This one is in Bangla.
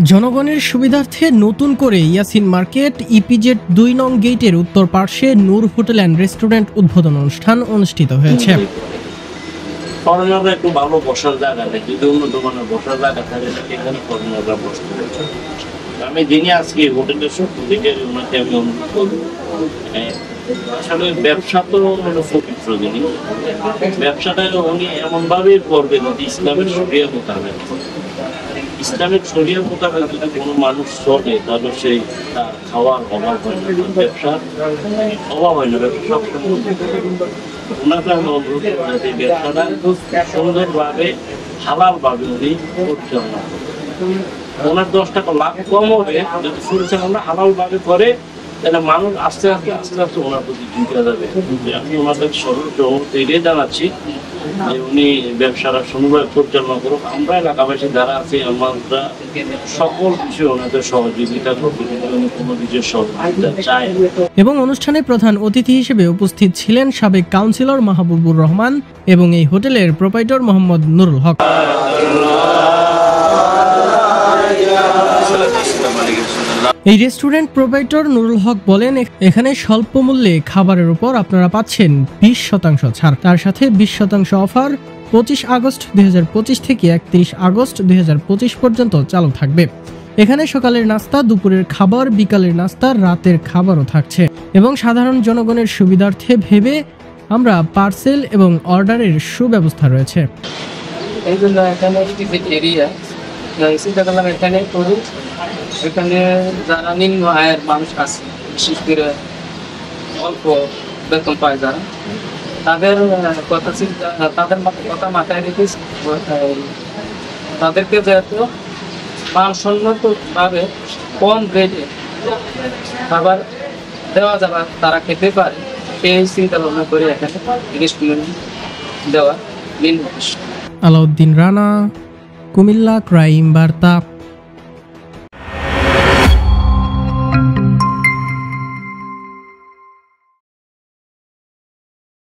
জনগণের সুবিধার্থে নতুন করে ইয়াসিন মার্কেট ইপিজেড ২ নং গেটের উত্তর পার্শ্বে নূর হোটেল অ্যান্ড রেস্টুরেন্ট উদ্বোধন অনুষ্ঠান অনুষ্ঠিত হয়েছে। একটু ভালো বসার জায়গা নেই, যদি উন্নত মানের বসার জায়গা থাকে এখানে ফরেনাররা বসতে পারছে। আমি দিনে আজকে হোটেলের সব দিকে ওনাকে আমি অনুরোধ করব, আসলে ব্যবসা তো হলো পবিত্র জিনিস, ব্যবসাটা উনি এমনভাবে করবে যদি ইসলামের শরিয়া মোতাবেক, ইসলামের শরিয়া মোতাবেক যদি কোনো মানুষ চলে তাহলে সেই তার খাওয়ার অভাব হয় না, ব্যবসার অভাব হয় না, ব্যবসা সবসময়। ওনাকে আমি অনুরোধ করবো যে ব্যবসাটা সুন্দরভাবে হালালভাবে উনি পরিচালনা করবেন। ওনার 10 টাকা লাভ কম হবে যদি পরিচালনা হালালভাবে করে, তাহলে মানুষ আস্তে আস্তে ওনার প্রতি ঝুঁকে যাবে। আমি ওনাদের সহযোগিতা এড়িয়ে জানাচ্ছি যে উনি ব্যবসাটা সুন্দরভাবে পরিচালনা করুক। আমরা এলাকাবাসী যারা আছি আমরা সকল বিষয়ে ওনাদের সহযোগিতা করবো, কোনো কিছুর সহযোগিতা চাই। এবং অনুষ্ঠানে প্রধান অতিথি হিসেবে উপস্থিত ছিলেন সাবেক কাউন্সিলর মাহবুবুর রহমান এবং এই হোটেলের প্রোপাইটর মোহাম্মদ নুরুল হক। এই রেস্টুরেন্ট প্রোপাইটর নুরুল হক বলেন, এখানে স্বল্প মূল্যে খাবারের উপর আপনারা পাচ্ছেন 20% ছাড়, তার সাথে 20% অফার 25 আগস্ট 2025 থেকে 31 আগস্ট 2025 পর্যন্ত চালু থাকবে। এখানে সকালের নাস্তা, দুপুরের খাবার, বিকালের নাস্তা, রাতের খাবারও থাকছে এবং সাধারণ জনগণের সুবিধার্থে ভেবে আমরা পার্সেল এবং অর্ডারের সুব্যবস্থা রয়েছে। এই জন্য এখানে এখানে যারা নিম্ন আয়ের মানুষ আছে, বিশেষ করে অল্প বেতন পায় যারা, তাদের কথা মাথায় রেখে তাদেরকে যেহেতু মানসম্মতভাবে কম রেটে খাবার দেওয়া যাবে, তারা খেতে পারে, সেই চিন্তা ভাবনা করে এখানে রেস্টুরেন্ট দেওয়া মেন উদ্দেশ্য। আলাউদ্দিন রানা, কুমিল্লা ক্রাইম বার্তা।